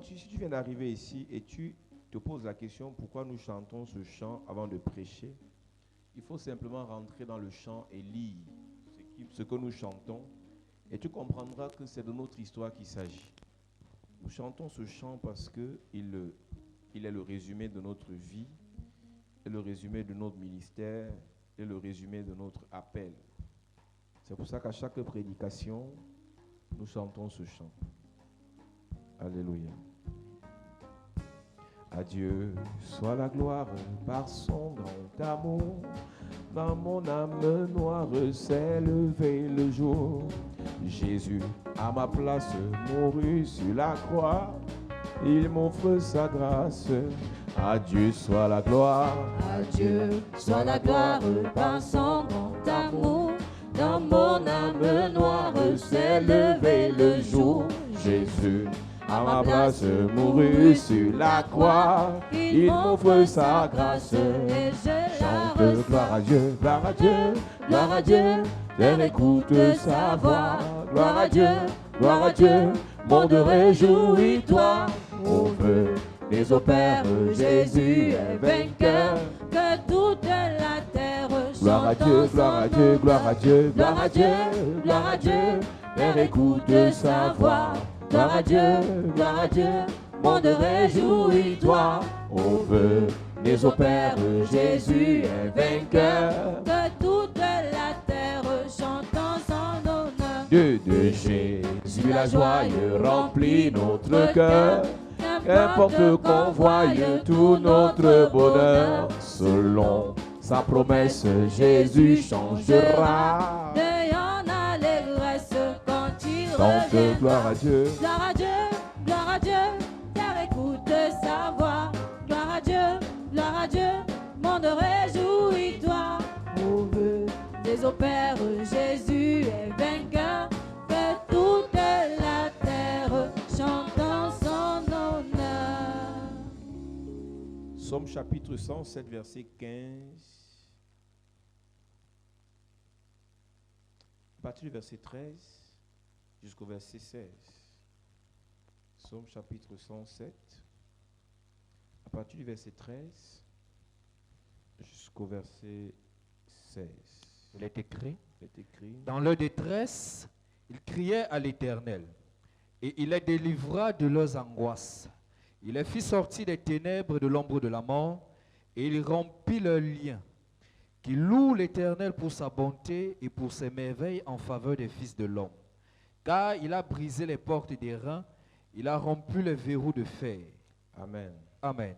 si tu viens d'arriver ici et tu te poses la question pourquoi nous chantons ce chant avant de prêcher, il faut simplement rentrer dans le chant et lire ce que nous chantons et tu comprendras que c'est de notre histoire qu'il s'agit. Nous chantons ce chant parce qu'il est le résumé de notre vie, et le résumé de notre ministère, et le résumé de notre appel. C'est pour ça qu'à chaque prédication, nous chantons ce chant. Alléluia. À Dieu soit la gloire par son grand amour. Dans mon âme noire s'est levé le jour. Jésus, à ma place, mourut sur la croix. Il m'offre sa grâce. À Dieu soit la gloire. À Dieu soit la gloire par son grand amour. Dans mon âme noire s'est levé le jour. Jésus, à ma place, mourut sur la croix. Il m'offre sa grâce. Et je Chante gloire à Dieu, gloire à Dieu, gloire à Dieu. Terre écoute sa voix. Gloire à Dieu, monde réjouis-toi. Au feu des opères, Jésus est vainqueur. que toute la terre Gloire à chante Dieu, en gloire à son Dieu, honneur. gloire à Dieu, Gloire à Dieu, gloire à Dieu. Terre écoute sa voix. Gloire à Dieu, monde réjouis-toi. Au feu des opères, Jésus est vainqueur. Que toute la terre chante en son honneur. De Jésus la joie remplit notre cœur. Qu'importe qu'on voie tout notre bonheur, selon sa promesse, Jésus changera. Ayant allégresse quand il Chante revient. gloire à Dieu. Gloire à Dieu, gloire à Dieu, car écoute sa voix. Gloire à Dieu, monde réjouis-toi. Au vœu des opères, Jésus est vainqueur. Que toute la terre chante en son honneur. Psaume chapitre 107, verset 15. À partir du verset 13 jusqu'au verset 16. Psaume chapitre 107. À partir du verset 13 jusqu'au verset 16. Il est écrit, Il est écrit. dans leur détresse, ils criaient à l'Éternel, et il les délivra de leurs angoisses. Il les fit sortir des ténèbres de l'ombre de la mort, et il rompit leurs liens. Qui loue l'Éternel pour sa bonté et pour ses merveilles en faveur des fils de l'homme. Car il a brisé les portes des reins, il a rompu les verrous de fer. Amen. Amen.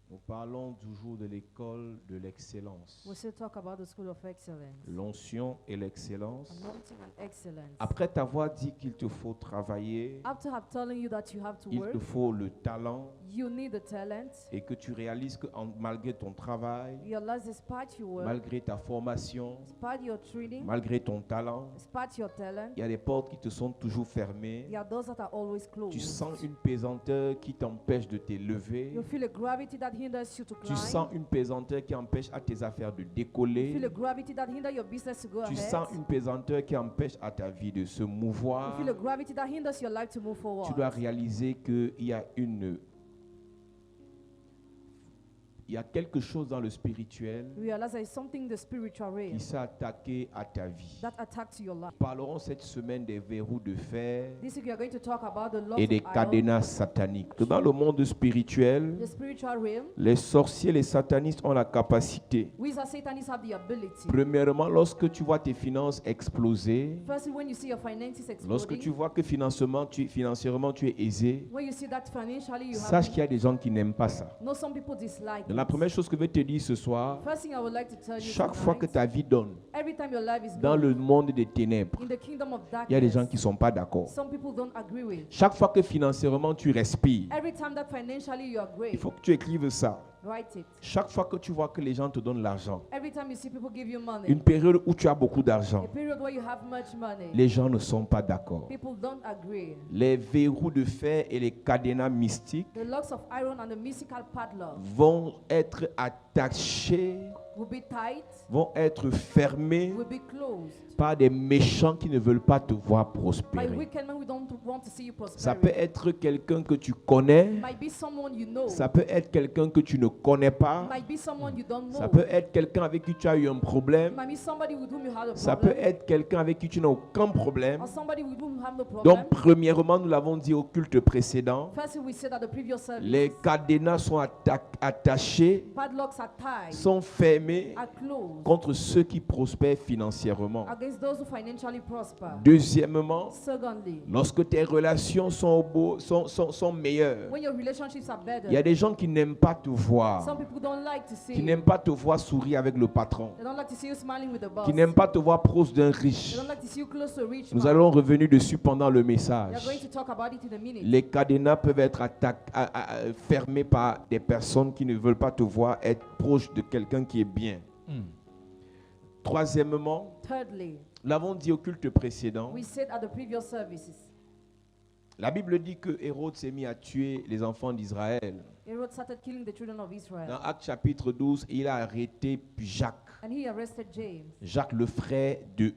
Nous parlons toujours de l'école de l'excellence. We still talk about the school of excellence. L'onction et l'excellence. Anointing and excellence. Après t'avoir dit qu'il te faut travailler, After I'm telling you that you have to il work, te faut le talent you need the talent. et que tu réalises que malgré ton travail, You realize despite your work, malgré ta formation, despite your training, malgré ton talent, despite your talent, il y a des portes qui te sont toujours fermées. there are those that are always closed. Tu sens une pesanteur qui t'empêche de t'élever. You feel a gravity that hinders you to Tu climb. sens une pesanteur qui empêche à tes affaires de You feel décoller. a gravity that hinders your business to go Tu ahead. sens une pesanteur qui empêche à ta vie de se You mouvoir. feel a gravity that hinders your life to move forward. Tu dois réaliser qu'il y a quelque chose dans le spirituel You realize there is something in the spiritual realm qui s'est attaqué à ta vie. that attacks your life. Nous parlerons cette semaine des verrous de fer This week we are going to talk about the laws et of des iron, cadenas sataniques. Dans le monde spirituel, the spiritual realm. les sorciers, les satanistes ont la capacité. Wizards, Satanists have the ability. Premièrement, lorsque tu vois tes finances exploser, Firstly, when you see your finances lorsque exploding, tu vois que financièrement tu es aisé, when you see that financially you sache have, qu'il y a des gens qui n'aiment pas ça. no, some people dislike Donc, la it. première chose que je vais te dire ce soir, First thing I would like to tell you chaque fois que tonight, ta vie donne every time your life is dans good, le monde des ténèbres, in the kingdom of il y a des gens darkness, qui ne sont pas d'accord. some people don't agree with. Chaque fois que financièrement tu respires, Every time that financially you are il great, faut que tu écrives ça. write it. Chaque fois que tu vois que les gens te donnent l'argent, Every time you see people give you money, une période où tu as beaucoup d'argent, a period where you have much money, les gens ne sont pas d'accord. people don't agree. Les verrous de fer et les cadenas mystiques The locks of iron and the mystical padlock vont être attachés will be tight, vont être fermés will be closed par des méchants qui ne veulent pas te voir by prospérer. wicked men who don't want to see you Ça peut prosper. être quelqu'un que tu connais, Might be someone you know. ça peut être quelqu'un que tu ne connais pas, Might be someone you don't know. ça peut être quelqu'un avec qui tu as eu un problème, Might be somebody with whom you had a ça peut problem. être quelqu'un avec qui tu n'as aucun problème. Or somebody with whom you have no problem. Donc, premièrement, nous l'avons dit au culte précédent, First, we said at the previous service, les cadenas sont attachés, padlocks are tied, sont fermés are closed contre ceux qui prospèrent financièrement. against those who financially prosper. Deuxièmement, Secondly, lorsque tes relations sont meilleures, when your relationships are better, il y a des gens qui n'aiment pas te voir, some people don't like to see qui you. n'aiment pas te voir sourire avec le patron, They don't like to see you smiling with the boss. qui n'aiment pas te voir proche d'un They riche. don't like to see you close to a rich Nous man. allons revenir dessus pendant le We are message. going to talk about it in a minute. Les cadenas peuvent être fermés par des personnes qui ne veulent pas te voir être proche de quelqu'un qui est bien. Troisièmement, Thirdly, nous l'avons dit au culte précédent, we said at the previous services, la Bible dit que Hérode s'est mis à tuer les enfants d'Israël. Herod started killing the children of Israel. Dans Actes chapitre 12, il a arrêté Jacques, And he arrested James. Jacques le frère de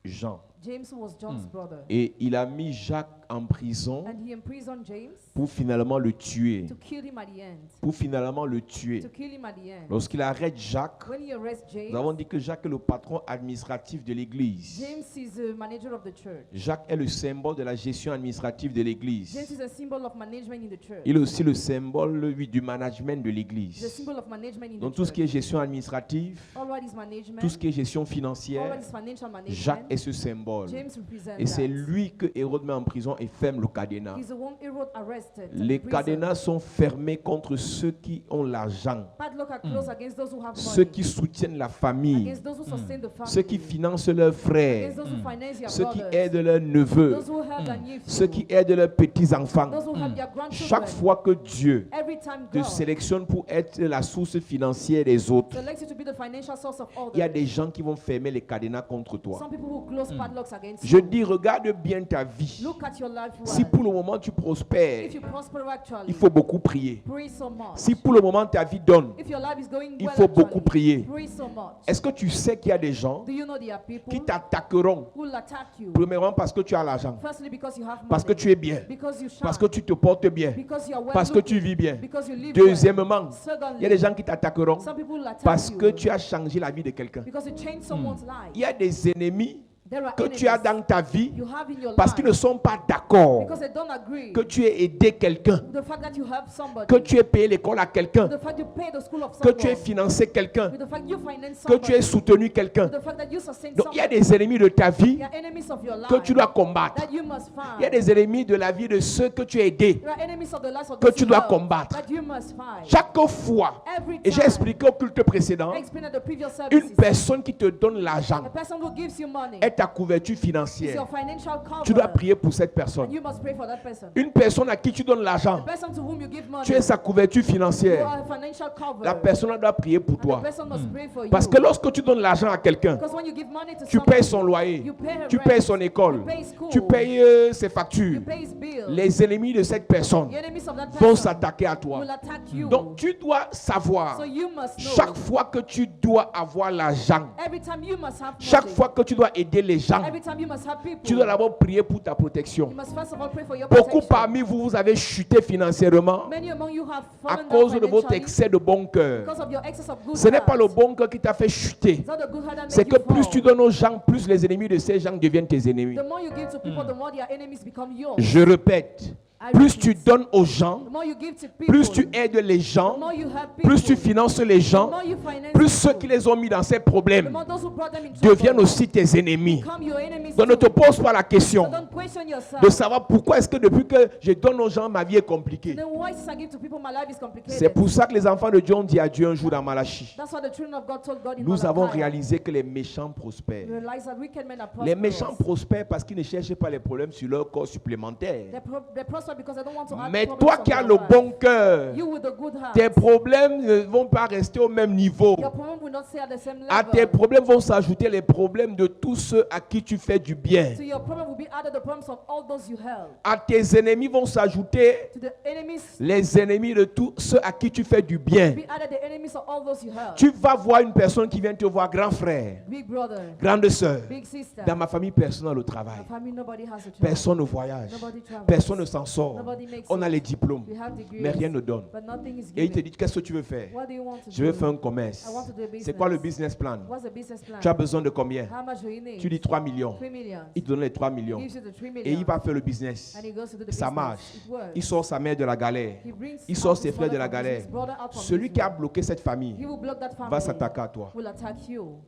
Jean. James was John's brother. Et il a mis Jacques en prison And he imprisoned James pour finalement le tuer. to kill him at the end. Pour finalement le tuer. To kill him at the end. Lorsqu'il arrête Jacques, When he arrests James, nous avons dit que Jacques est le patron administratif de l'église. James is the manager of the church. Jacques est le symbole de la gestion administrative de James l'église. is a symbol of management in the church. Il est aussi le symbole, lui, du management de He's a l'église. symbol of management in Donc the tout ce qui est church. gestion administrative, All what is management, tout ce qui est gestion all what financière, is financial Jacques management, est ce symbole. James represents Et c'est that. lui que Hérode met en prison et ferme le cadenas. He's the one Herod arrested. to Les prison. cadenas sont fermés contre ceux qui ont l'argent, Padlock are closed against those who have ceux money, qui soutiennent la famille, against those who sustain the family, ceux qui financent leurs frères, against those who finance their ceux qui brothers, aident leurs neveux, those who help their nephews, ceux qui aident leurs petits-enfants. those who help their grandchildren. Chaque fois que Dieu Every time te God sélectionne pour être la source financière des autres, selects you to be the financial source of il y a others, des gens qui vont fermer les cadenas contre toi. some people who close padlocks against Je you. dis, regarde bien ta vie. Look at your life Si well. pour le moment tu prospères, If you prosper actually, il faut beaucoup prier. pray so much. Si pour le moment ta vie donne, If your life is going il well faut beaucoup actually, prier. pray so much. Est-ce que tu sais qu'il y a des gens Do you know there are people qui t'attaqueront, who will attack you? premièrement parce que tu as l'argent, Firstly, because you have parce que money, tu es bien, because you shine, parce que tu te portes bien, because you are well parce que looking, tu vis bien. because you live Deuxièmement, well. Secondly, il y a des gens qui t'attaqueront some people will attack parce you que tu as changé la vie de quelqu'un. because you change someone's life. Il y a des ennemis There are que tu as enemies dans ta vie you have in your parce life qu'ils ne sont pas d'accord because they don't agree que tu aies aidé quelqu'un, with the fact that you help somebody, que tu aies payé l'école à quelqu'un, with the fact you pay the school of que someone, tu aies financé quelqu'un, with the fact you finance que tu aies somebody, soutenu quelqu'un. with the fact that you sustain Donc il y a somebody. des ennemis de ta vie There are enemies of your life que tu dois combattre. that you must Il y a fight. des ennemis de la vie de ceux que tu as aidés. There are enemies of the lives of que those tu you dois love combattre. that you must fight. Chaque fois, Every et j'ai time. expliqué au culte précédent, I explained at the previous une services. personne qui te donne A l'argent person who gives you money est ta couverture is financière. your financial cover. Tu dois prier pour cette And personne. you must pray for that person. Une personne à qui tu donnes The l'argent, person to whom you give money, tu es sa couverture you financière. are a financial cover. La personne doit prier pour And the toi. person must pray for Parce you. que lorsque tu donnes l'argent à quelqu'un, Because when you give money to tu somebody, payes son loyer, you pay her tu rent, payes son école, you pay school, tu payes ses you factures. pay his bill. Les ennemis de cette personne The enemies of that vont person s'attaquer à toi. will attack you. Donc tu dois savoir, So you must know. chaque fois que tu dois avoir l'argent, Every time you must have chaque money. fois que tu dois aider les gens, Every time you must have people. tu dois d'abord prier pour ta protection. You must first of all pray for your Beaucoup protection. parmi vous, vous avez chuté financièrement Many among you have à fallen cause down de votre financially excès de bon cœur. because of your excess of good Ce n'est pas le heart. bon cœur qui t'a fait chuter. It's not the good heart that C'est make que you plus fall. tu donnes aux gens, plus les ennemis de ces gens deviennent tes ennemis. The more you give to people, the more their enemies become yours. Je répète, I plus repeat. tu donnes aux gens, The more you give to people, plus tu aides les the gens, more you help people, plus tu finances les the gens, more you finance plus ceux people, qui les ont mis dans ces the problèmes more those who brought them in deviennent trouble aussi tes ennemis. become your enemies Donc ne te too. pose pas la So question don't question yourself. de savoir pourquoi est-ce que depuis que je donne aux gens, ma vie est compliquée. Then why since I give to people, my life is complicated. C'est pour ça que les enfants de Dieu ont dit à Dieu un jour dans Malachie. That's what the children of God told God in Nous avons Malachi. réalisé que les méchants prospèrent. Realize that wicked men are Les prosperous. méchants prospèrent parce qu'ils ne cherchent pas les problèmes sur leur corps supplémentaire. They prosper why, because I don't want to add Mais problems toi on qui as your le life. bon cœur, You with a good heart. tes problèmes ne vont pas rester au même niveau. Your problem will not stay at the same À level. tes problèmes vont s'ajouter les problèmes de tous ceux à qui tu fais du bien. To your problem will be added the problems of all those you help. À tes ennemis vont s'ajouter To the enemies les ennemis de tous ceux à qui tu fais du bien. be added the enemies of all those you help. Tu vas voir une personne qui vient te voir, grand frère, Big brother, grande sœur. big sister. Dans ma famille, personne n'a le travail. My family, nobody has a job. Personne ne voyage. Nobody travels. Personne ne s'en sort. Nobody makes On a it. les diplômes, We have degrees, mais rien ne donne. but nothing is Et il te given. dit, qu'est-ce que tu veux faire? What do you want to Je veux do? faire un commerce. I want to do a business. C'est quoi le business plan? What's the business plan? Tu as besoin de combien? How much do you need? Tu dis 3 millions. 3 million. Il te donne les 3 He millions. gives you the 3 million. Et il va faire le business. And he goes to do the Ça business. marche. It works. Il sort sa mère de la galère. He brings Il sort out ses his frères de brother la from galère. business, brother out from Celui qui a business. bloqué cette He famille will block that family. va s'attaquer à toi. Will attack you.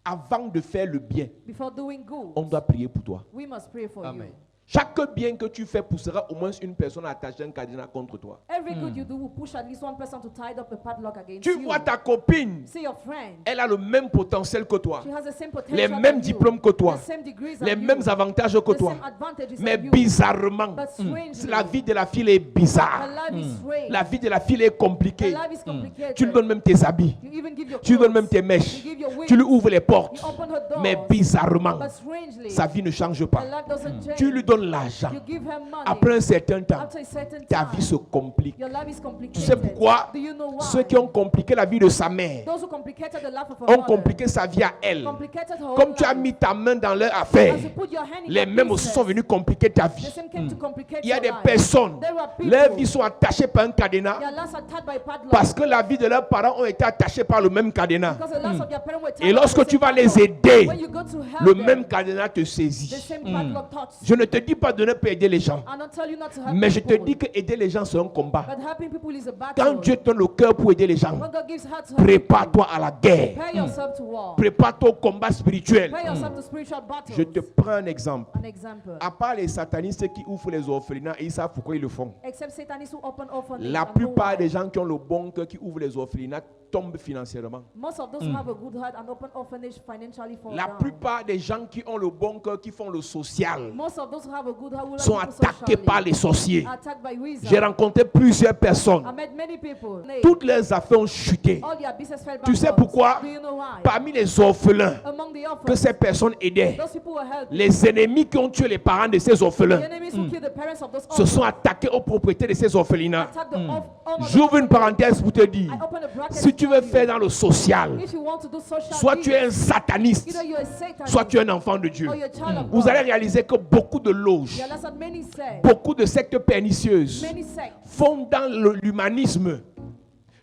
Avant de faire le bien, Before doing good, on doit prier pour toi. we must pray for Amen. you. Chaque bien que tu fais poussera au moins une personne à attacher un cadenas contre toi. Every good you do will push at least one person to tie up a padlock against Tu you. vois ta copine, See your friend. elle a le même potentiel que toi, She has the same potential les than mêmes you, diplômes que toi, the same degrees les than you, mêmes avantages que the toi. same advantages Mais than you. bizarrement, But strangely, la vie de la fille est bizarre. her life is strange. La vie de la fille est Her compliquée. life is complicated. Tu lui donnes même tes habits, You even give your tu lui donnes même clothes. tes mèches, You give your wigs. tu lui ouvres les You portes. open her doors. Mais bizarrement, But strangely, sa vie ne change her pas. life doesn't change. Tu lui donnes l'argent. You give her money. Après un certain temps, After a certain ta time, vie se complique. your life is complicated. Tu sais pourquoi? Do you know why? Ceux qui ont compliqué la vie de sa mère Those who complicated the life of her ont mother, compliqué sa vie à elle. complicated her Comme own tu as life. mis ta main dans leur affaire, As you put your hand in les your mêmes aussi business, sont venus compliquer ta the vie. same came to complicate Il y a your des life. personnes, There are people, leurs vies sont attachées par un cadenas their lives are tied by padlock parce que la vie de leurs parents ont été attachées par le même cadenas. because the lives of their parents were tied Et by lorsque the tu same vas les padlock. aider, When you go to help le them, même cadenas te the saisit. same padlock touches. Je ne te dis pas de ne pas aider les gens, I don't tell you not to help mais je te people, dis que aider les gens c'est un combat. but helping people is a battle. Quand Dieu te donne le cœur pour aider les gens, When God gives heart to help prépare-toi à la guerre. prepare yourself to war. Prépare-toi au combat spirituel. Prepare yourself to spiritual battles. Je te prends un exemple. An example. À part les satanistes qui ouvrent les orphelinats, ils savent pourquoi ils le font. Except Satanists who open orphanages. La and know plupart why. des gens qui ont le bon cœur, qui ouvrent les orphelinats, tombent financièrement. Most of those who have a good heart and open orphanage financially fall La down. plupart des gens qui ont le bon cœur, qui font le social, Most of those who have a good heart will sont help people attaqués socially. par les sorciers. Attacked by wizards. J'ai rencontré plusieurs personnes. I met many people. Toutes leurs affaires ont chuté. All their business fell Tu sais backwards. pourquoi? Do you know why? Parmi les orphelins Among the que orphans, ces personnes aidaient, those people were helped. les ennemis qui ont tué les parents de ces The orphelins enemies who killed the parents of those se orphans sont attaqués aux propriétés de ces orphelinats. attacked the owner of the J'ouvre une orphanage. parenthèse pour te dire, I open a bracket si to tu tell veux you, faire dans le social, if you want to do social soit tu es un deeds, sataniste, either you're a Satanist soit tu es un enfant de Dieu. or you're a child of Vous God. allez réaliser que beaucoup de loges, Yeah, that's what many say. beaucoup de sectes pernicieuses Many sects font dans l'humanisme,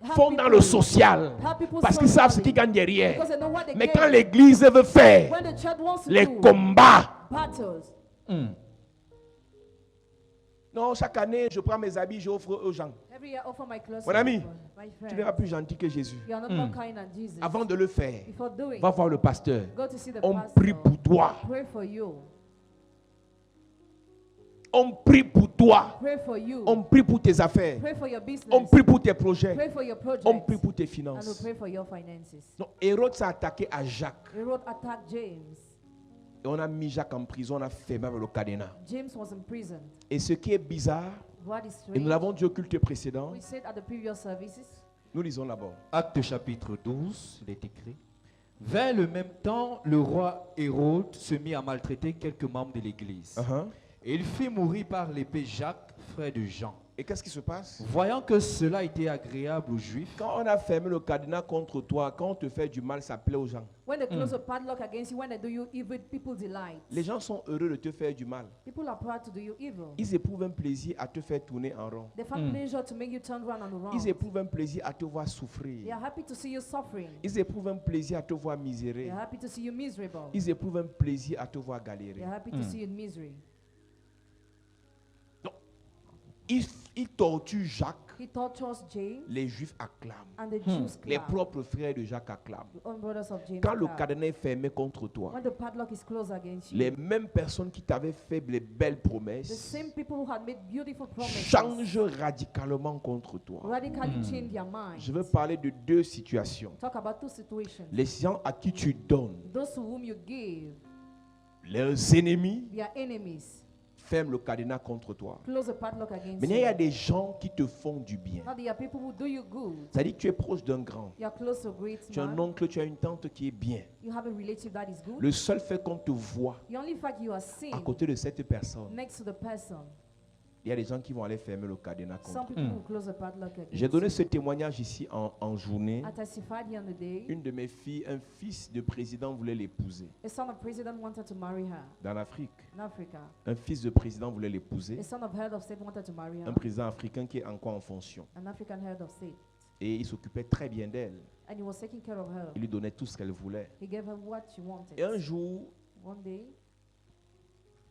help font dans people- le social, help people parce qu'ils savent ce socially, qu'ils gagnent derrière. because they know what they Mais gain. quand l'église veut faire When the church wants to les do combats, battles, non, chaque année, je prends mes habits, j'offre aux gens. every year I offer my clothes Mon to ami, people. My Tu friend, verras plus gentil que Jésus. you are not more kind than Jesus. Avant de le faire, Before doing, va voir le pasteur. go to see the On pastor. prie pour toi. Pray for you. On prie pour toi. Pray for you. On prie pour tes affaires. Pray for your business. On prie pour tes projets. Pray for your projects. On prie pour tes And we finances. pray for your finances. Donc, Hérode s'est attaqué à Jacques. Herod attacked James. Et on a mis Jacques en prison, on a fermé avec le cadenas. James was in prison. Et ce qui est bizarre, What is et strange, nous l'avons dit au culte précédent, we said at the previous services, nous lisons d'abord. Acte chapitre 12, il est écrit. Vers le même temps, le roi Hérode se mit à maltraiter quelques membres de l'église. Et il fit mourir par l'épée Jacques, frère de Jean. Et qu'est-ce qui se passe? Voyant que cela était agréable aux Juifs, Quand on a fermé le cadenas contre toi, quand on te fait du mal, ça plaît aux gens. when they close a padlock against you, when they do you evil, people delight. Les gens sont heureux de te faire du mal. People are proud to do you evil. Ils éprouvent un plaisir à te faire tourner en rond. They find pleasure to make you turn round and around. Ils éprouvent un plaisir à te voir They souffrir. are happy to see you suffering. Ils éprouvent un plaisir à te voir They misérer. are happy to see you miserable. Ils éprouvent un plaisir à te voir They galérer. are happy to see you in misery. Donc, ils torturent Jacques. He tortures James, Les Juifs acclament. and the Jews Les clap. propres frères de Jacques acclament. The own brothers of James Quand le clap. cadenas est fermé contre toi, When the padlock is closed against you, les mêmes personnes qui t'avaient fait les belles the promesses same people who had made beautiful promises changent radicalement contre toi. radically change their minds. Je veux parler de deux situations. Talk about two situations. Les gens à qui tu donnes, Those to whom you give, leurs ennemis their enemies, ferme le cadenas contre toi. Close the padlock against Maintenant, il y a you. des gens qui te font du bien. Now there are people who do you good. C'est-à-dire que tu es proche d'un grand. You are close to a great Tu as un man. oncle, tu as une tante qui est bien. You have a relative that is good. Le seul fait qu'on te voit The only fact you are seen à côté de cette personne, next to the person. il y a des gens qui vont aller fermer le cadenas contre Some toi. people will close the padlock against J'ai donné you. ce témoignage ici en journée. I testified the other day. Une de mes filles, un fils de président voulait l'épouser A son of president wanted to marry her dans l'Afrique. in Africa. Un fils de président voulait l'épouser. A son of head of state wanted to marry her. Un président africain qui est encore en fonction. An African head of state. Et il s'occupait très bien d'elle. And he was taking care of her. Il lui donnait tout ce qu'elle voulait. He gave her what she wanted. Et un jour, One day,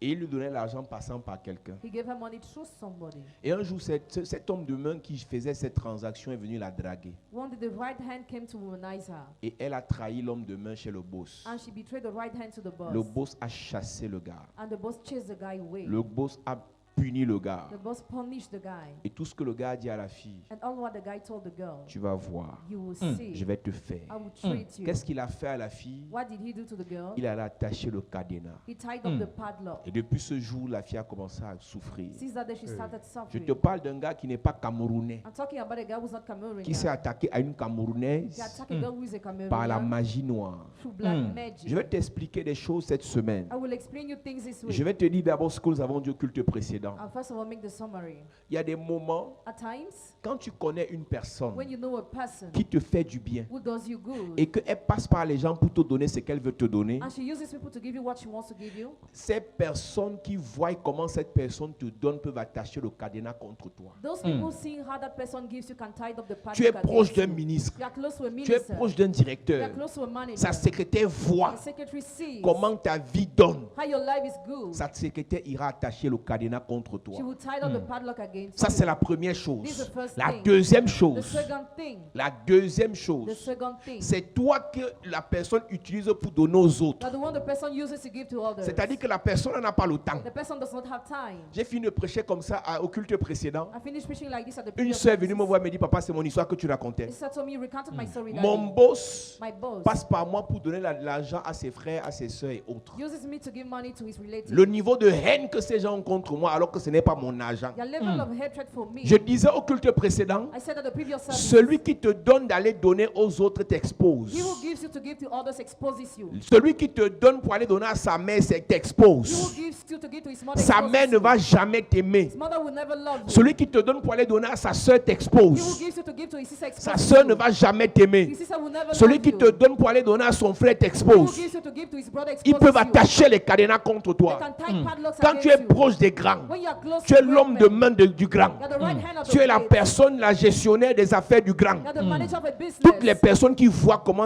il lui donnait l'argent passant par quelqu'un. he gave her money through somebody. Et un jour, cet homme de main qui faisait cette transaction est venu la draguer. One day, the right hand came to womanize her. Et elle a trahi l'homme de main chez le boss. And she betrayed the right hand to the boss. Le boss a chassé le gars. And the boss chased the guy away. Le boss a puni le gars. The boss punished the guy. Et tout ce que le gars a dit à la fille, And all what the guy told the girl, tu vas voir, you will see. je vais te faire. I will treat you. Qu'est-ce qu'il a fait à la fille? What did he do to the girl? Il a attaché le cadenas. He tied up the padlock. Et depuis ce jour, la fille a commencé à souffrir. Since that day, she started Je suffering. te parle d'un gars qui n'est pas camerounais, I'm talking about a guy who's not Cameroonian. qui s'est attaqué à une He camerounaise attacked a girl who is a Cameroonian par la magie noire. through black magic. Je vais t'expliquer des choses cette semaine. I will explain you things this week. Je vais te dire d'abord ce que nous avons dit au culte précédent. I'll first of all make the summary. Il y a des moments, At times, quand tu connais une personne when you know a person qui te fait du bien who does you good, et qu'elle passe par les gens pour te donner ce qu'elle veut te donner, and she uses people to give you what she wants to give you, ces personnes qui voient comment cette personne te donne peuvent attacher le cadenas contre toi. those people seeing how that person gives you can tie up the padlock. Tu es proche against d'un you. ministre, You are close to a tu es minister. proche d'un You directeur. are close to a manager. Sa secrétaire voit The secretary sees comment ta vie donne. how your life is good. Sa secrétaire ira attacher le cadenas contre toi. She will tie up the padlock against Ça, you. c'est la première This is chose. the first La thing. deuxième The chose, second thing. la deuxième The chose, second thing. c'est toi que la personne utilise pour donner aux autres. That the one the person uses to give to others. C'est-à-dire que la personne n'a pas le temps. The person does not have time. J'ai fini de prêcher comme ça au culte précédent. I finished preaching like this at the Une previous soeur est venue me services. voir et me dit, papa, c'est mon histoire que tu racontais. He said to me, recounted my story. Mon Daddy. boss My boss passe par moi pour donner l'argent à ses frères, à ses soeurs et autres. uses me to give money to his relatives. Le niveau de haine que ces gens ont contre moi alors que ce n'est pas mon argent. Your level of hatred for me. Je disais au culte précédent, I said at the previous service, celui qui te donne d'aller donner aux autres t'expose. he who gives you to give to others exposes you. Celui qui te donne pour aller donner à sa mère, c'est He who t'expose. gives you to give to his mother Sa exposes mère ne you. va jamais t'aimer. His mother will never love you. Celui qui te donne pour aller donner à sa soeur He who t'expose. gives you to give to his sister Sa exposes soeur you. ne va jamais t'aimer. His sister will never Celui love qui you. te donne pour aller donner à son frère He who t'expose. gives you to give to his brother Ils exposes peuvent you. attacher les cadenas contre They toi. can tie padlocks Quand against tu es you. proche des grands, When you are close tu to es l'homme great de men, main du grand. you are the right hand of the Tu es la great. personne, la gestionnaire des affaires du grand. You are the manager of a business. Toutes les personnes qui voient comment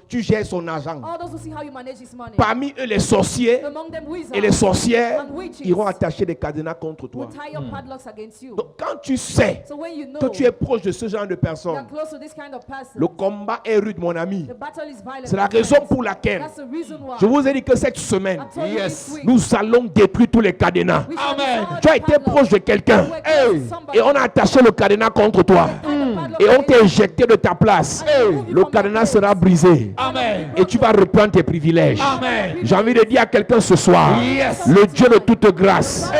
tu gères son argent. All those who see how you manage his money. Parmi eux, les sorciers Among them wizards et les sorcières and witches iront attacher des cadenas contre toi. will tie up padlocks against you. Donc, quand tu sais So when you know que tu es proche de ce genre de you are personnes, close to this kind of person, le combat est rude, mon ami. the battle is violent. C'est la my raison friends. pour laquelle That's the reason why. je vous ai dit que cette semaine, I told you this week, nous allons détruire tous les cadenas. we shall Amen. destroy Tu as the été padlock. proche de quelqu'un You were close to Hey. somebody. et on a attaché le cadenas contre toi. Tie the padlock Et on t'a against you. éjecté de ta place. Le cadenas sera brisé. Amen. Et tu vas reprendre tes privilèges. Amen. J'ai envie de dire à quelqu'un ce soir, Yes. le Dieu de toute grâce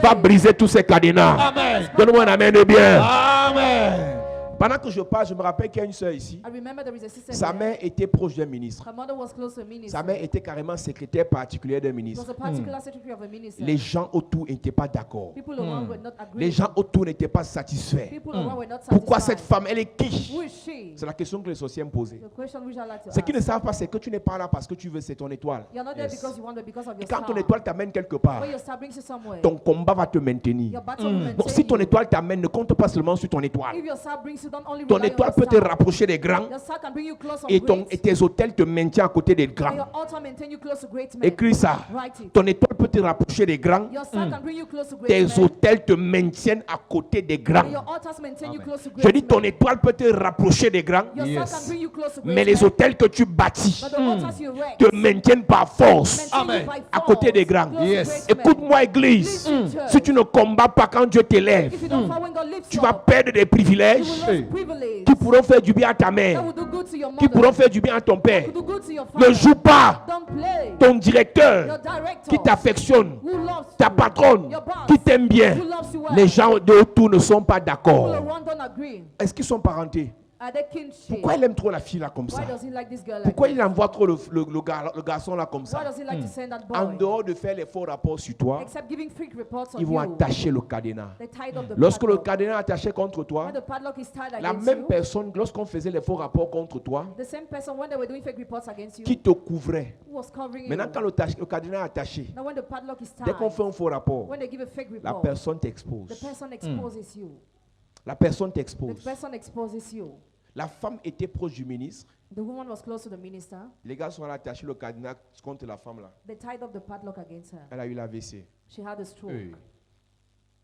va briser tous ces cadenas. Amen. Donne-moi un amen de bien. Amen. Pendant que je parle, je me rappelle qu'il y a une soeur ici. I remember there is a sister Sa here. mère était proche d'un ministre. Her mother was close to a minister. Sa mère était carrément secrétaire particulière d'un She was ministre. a particular secretary of a minister. Les gens autour n'étaient pas d'accord. People around were not agreeing. Les gens autour n'étaient pas satisfaits. People around were not Pourquoi satisfied. cette femme, elle est qui? Who is she? C'est la question que les sorciers me posaient. The question which I like to Ce qu'ils ne ask. savent pas, c'est que tu n'es pas là parce que tu veux, c'est ton étoile. You're not there because you want it, because of Et your quand ton star. étoile t'amène quelque part, When your star brings you somewhere, ton combat va te maintenir. your battle will maintain Donc si ton you. étoile t'amène, ne compte pas seulement sur ton étoile. If your star brings you, don't only Ton rely on étoile your peut te star. rapprocher des grands Your star can bring you close on et great, tes hôtels te maintiennent à côté des and grands. your altar maintain you close to great men. Écris ça. Write it. Ton étoile peut te rapprocher des grands. Your star can bring you close to great Tes men. hôtels te maintiennent à côté des And grands. your altars maintain you close to Je great dis, ton men. étoile peut te rapprocher des grands, Your Yes. star can bring you close to great mais les men. hôtels que tu bâtis But the altars you erect te maintiennent par force maintain you Amen. by à côté des force, grands. close to Yes. great men. Écoute-moi, Église. Listen, church. Si tu ne combats pas quand Dieu t'élève, If you don't fight when God lifts tu you vas up, perdre des you privilèges will lose privilege qui pourront faire du bien à ta that mère. will do good good to your qui mother. pourront faire du bien à ton père. Do good to your Ne father. joue pas. Don't play. Ton Your directeur director qui t'affectionne, who loves ta you, patronne your boss qui t'aime bien, who loves you well. les gens de autour ne sont pas People d'accord. around don't agree. Est-ce qu'ils sont parentés? Are they kinship? Pourquoi il aime trop la fille là comme ça? Why does he like this girl like Pourquoi this? il envoie trop le garçon là comme Why ça? does he like to send that En boy? dehors de faire les faux rapports sur toi, Except giving fake reports on ils vont you. attacher le cadenas. They tied up the Lorsque le padlock. cadenas est attaché contre toi, When the padlock is tied la against même you, personne, lorsqu'on faisait les faux rapports contre toi, the same person when they were doing fake reports against you, qui te couvrait. who was covering Maintenant, you. quand le cadenas est attaché, Now when the padlock is dès tied, qu'on fait un faux rapport, when they give a fake la report, personne the t'expose. person exposes you. La personne The t'expose. person exposes you. La femme était proche du ministre. The woman was close to the minister. Les gars sont allés attacher le cadenas contre la femme là. They tied up the padlock against her. Elle a eu l'AVC. She had a stroke.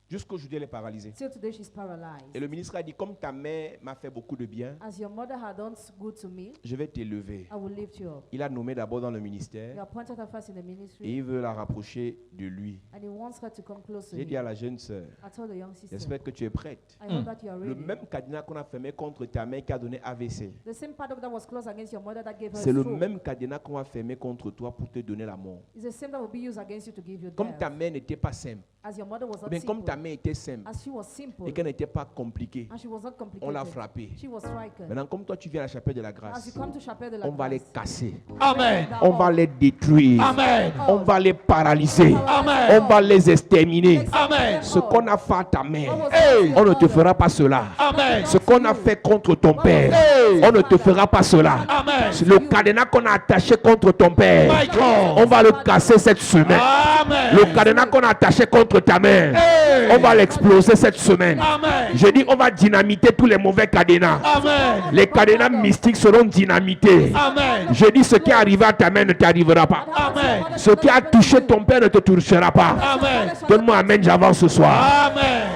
Jusqu'aujourd'hui, elle est paralysée. Till today she's paralyzed. Et le ministre a dit, comme ta mère m'a fait beaucoup de bien, As your mother had done good to me, je vais t'élever. I will lift you up. Il a nommé d'abord dans le He ministère appointed her first in the et ministry, il veut la rapprocher de lui. and he wants her to come close to J'ai dit à him. la jeune sœur, I told the young sister, j'espère que tu es prête. I hope that you are Le ready. même cadenas qu'on a fermé contre ta mère qui a donné AVC, The same padlock that was closed against your mother that gave her c'est le stroke même cadenas qu'on va fermer contre toi pour te donner la mort. is the same that will be used against you to give you Comme ta death. mère n'était pas simple, As your mother was ou not bien comme ta simple, mère était simple as she was simple, et qu'elle n'était pas compliquée, and she was not on l'a complicated, frappée. she was stricken. Maintenant, comme toi tu viens à la chapelle de la As you grâce, come to Chapelle de la on va les Grâce, casser, Amen. on va les détruire, Amen. on va les paralyser, Amen. on va les exterminer. Amen. Ce qu'on a fait à ta mère, Hey. on ne te fera pas cela. Amen. Ce qu'on a fait contre ton père, Hey. on ne te fera pas cela. Amen. Le cadenas qu'on a attaché contre ton père, My God. on va le casser cette semaine. Amen. Le cadenas qu'on a attaché contre ta mère, Hey. on va l'exploser cette semaine. Amen. Je dis, on va dynamiter tous les mauvais cadenas. Amen. Les cadenas mystiques seront dynamités. Amen. Je dis, ce qui est arrivé à ta mère ne t'arrivera pas. Amen. Ce qui a touché ton père ne te touchera pas. Amen. Donne-moi amen, j'avance ce soir. Amen.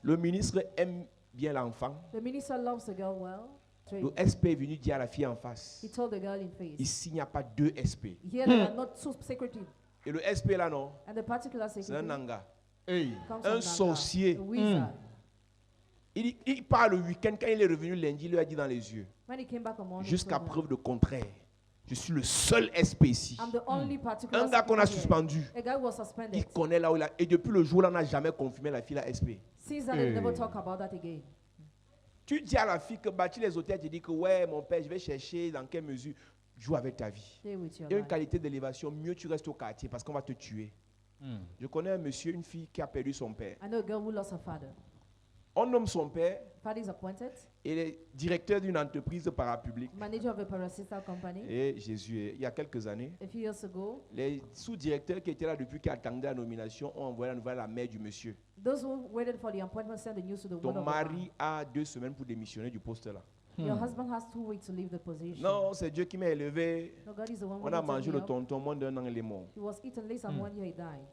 Le ministre aime bien l'enfant. the minister loves the girl well. Three. Le SP est venu dire à la fille en face, He told the girl in face, ici il n'y a pas deux SP. here there are not two secretive, Et le SP là non, and the particular c'est un secretive nanga. Hey. comes un from sorcier. Nanga, a wizard. Il part le week-end, quand il est revenu lundi, il lui a dit dans les yeux, When he came back on Monday, he jusqu'à told her, preuve de contraire, je suis le seul SP ici. I'm the only particular Un gars qu'on a secretive here. suspendu, A guy was suspended. il connaît là où il a. Et depuis le jour là, on n'a jamais confirmé la fille à SP. Since that, they never talk about that again. Tu dis à la fille que bâtir les hôtels, tu dis que ouais, mon père, je vais chercher dans quelle mesure. Joue avec ta vie. Stay with your Il y a une life. qualité d'élévation, mieux tu restes au quartier parce qu'on va te tuer. Je connais un monsieur, une fille qui a perdu son père. I know a girl who lost her father. On nomme son père, Father is appointed, il est directeur d'une entreprise parapublique. manager of a paracetamol company. Et Jésus, il y a quelques années, A few years ago, les sous-directeurs qui étaient là depuis qui attendaient la nomination ont envoyé la nouvelle à la mère du monsieur. those who waited for the appointment sent the news to the Ton woman. mari a 2 semaines pour démissionner du poste là. Your husband has 2 weeks to leave the position. Non, c'est Dieu qui m'a élevé. No, God is the one who On a lifted mangé me le up. tonton, moins d'un an, il est mort. He was eaten less than 1 year, he died.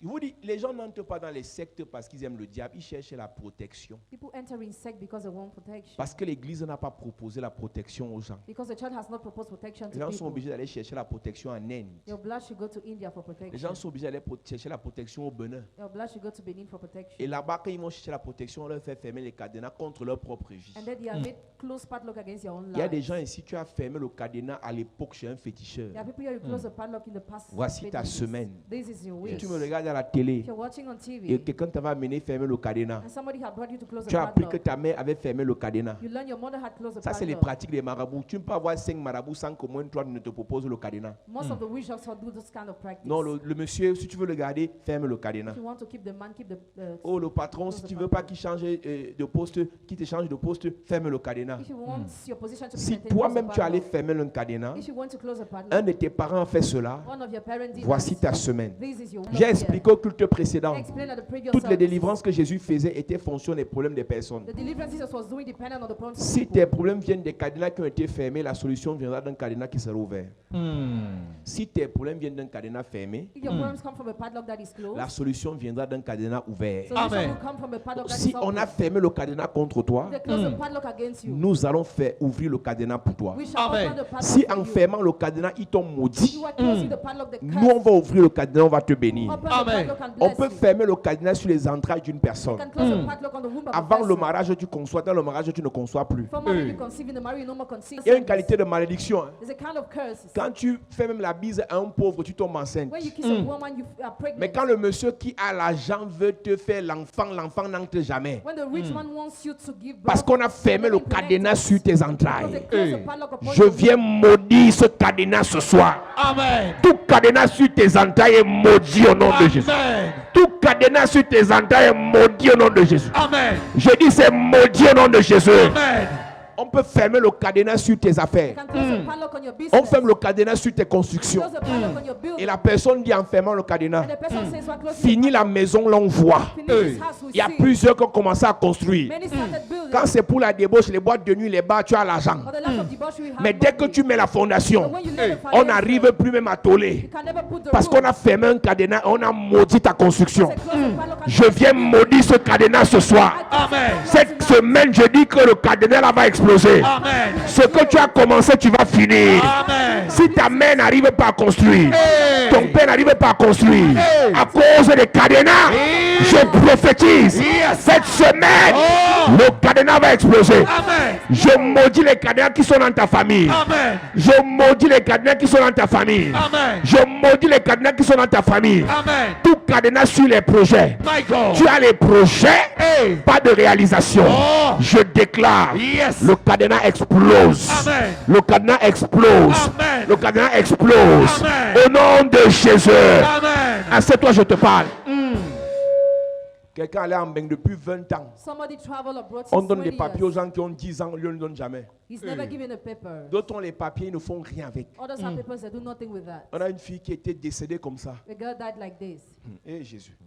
Je vous dis, les gens n'entrent pas dans les sectes parce qu'ils aiment le diable, ils cherchent la protection. People enter in sect because they want protection. Parce que l'Église n'a pas proposé la protection aux gens. Because the church has not proposed protection Les to gens sont people. obligés d'aller chercher la protection en Inde. Your blood should go to India for Les protection. gens sont obligés d'aller chercher la protection au Bénin. Your blood should go to Benin for protection. Et là-bas, quand ils vont chercher la protection, on leur fait fermer les cadenas contre leur propre vie. And then they are made close padlock against your own Il y a des life. gens ici, tu as fermé le cadenas à l'époque chez un féticheur. There are people here who close the padlock in the past. Voici ta fetish. semaine. This is your Si week. tu me regardes à la télé If you're watching on et TV quelqu'un t'avait amené fermer le cadenas, and somebody had brought you to close the tu as appris que padlock, ta mère avait fermé le cadenas. you learn your mother had closed the Ça, c'est les padlock. pratiques des marabouts. Tu ne peux pas avoir 5 marabouts sans qu'au moins 3 ne te proposent le cadenas. Most of the witch doctors do this kind of practice. Non, le monsieur, si tu veux le garder, ferme le cadenas. If you want to keep the man, keep the. Oh, le patron, si tu veux pas qu'il change de poste, qu'il te change de poste, ferme le cadenas. If you want your position to be Si maintained, close toi-même the tu allais padlock. fermer le cadenas, If you want to close the un padlock, de tes parents a fait cela, one of your parents did voici that. ta semaine. This is your J'ai year. expliqué au culte précédent, I explained at the previous toutes les service. délivrances que Jésus faisait étaient fonction des problèmes des personnes. The deliverance Jesus was doing depended on the problems of Si people. tes problèmes viennent des cadenas qui ont été fermés, la solution viendra d'un cadenas qui sera ouvert. Si tes problèmes viennent d'un cadenas fermé, If your problems come from a padlock that is closed, la solution viendra d'un cadenas ouvert. solution Amen. will come from a padlock that Si is on a open. fermé le cadenas contre toi, If they close the padlock against you, nous allons faire ouvrir le cadenas pour toi. we shall Amen. open the padlock Si for en you. fermant le cadenas, ils t'ont If maudit, you are closing the padlock, the nous on va ouvrir le cadenas, on va te bénir. open the Amen. padlock and On bless peut you. fermer le cadenas sur les entrailles d'une You personne. can close a padlock on the womb of a Avant le person. mariage, tu conçois. Dans le mariage, tu ne conçois plus. For marriage, you conceive in the marriage, you no more conceive. Il y a une qualité de malédiction. Hein. There's a kind of curse. Quand tu fais même la bise à un pauvre, tu tombes enceinte. When you kiss a woman, you are pregnant. Mais quand le monsieur qui a l'argent veut te faire l'enfant, l'enfant n'entre jamais. When the rich man wants you to give birth, Parce qu'on a fermé le cadenas sur tes because they entrailles. close a padlock upon Je your viens maudire ce cadenas ce soir. Amen. Tout cadenas sur tes entrailles est maudit au nom de Jésus. Amen. Tout cadenas sur tes entrailles est maudit au nom de Jésus. Amen. Je dis c'est maudit au nom de Jésus. Amen. On peut fermer le cadenas sur tes You affaires. can close a padlock on your business. On ferme le cadenas sur tes constructions. Close a padlock on your building. Et la personne dit en fermant le cadenas, And the person says, "We're closing fini la maison, l'on voit. the finish this house we Il y a see." plusieurs qui ont commencé à construire. Many started building. Quand c'est pour la débauche, les boîtes de nuit, les bars, tu as l'argent. For the lack of debauchery, we have Mais dès que money. tu mets la fondation, But when you lay the on foundation, n'arrive plus même à you toller. can never put the Parce roof. qu'on a fermé un cadenas, on a maudit ta construction. Because they close a padlock and Je viens maudire ce cadenas ce soir. Amen. Cette semaine, je dis que le cadenas là va exploser. Amen. Ce que tu as commencé, tu vas finir. Amen. Si ta mère n'arrive pas à construire, Hey. ton père n'arrive pas à construire, Hey. à cause des cadenas, Hey. je prophétise, Yes. cette semaine, Oh. le cadenas va exploser. Amen. Je maudis les cadenas qui sont dans ta famille. Amen. Je maudis les cadenas qui sont dans ta famille. Amen. Je maudis les cadenas qui sont dans ta famille. Amen. Tout cadenas sur les projets. My God. Tu as les projets, Hey. pas de réalisation. Oh. Je déclare, Yes. le cadenas explose. Amen. Le cadenas explose. Amen. Le cadenas explose. Amen. Au nom de Jésus. Amen. À cette toi je te parle. Quelqu'un allait en Beng depuis 20 ans. Somebody travel abroad On since donne des 20 papiers aux years. gens qui ont 10 ans, on ne donne jamais. He's never given a paper. D'autres ont les papiers, ils ne font rien avec. Others have papers that do nothing with that. On a une fille qui était décédée comme ça. The girl died like this. Eh Jésus.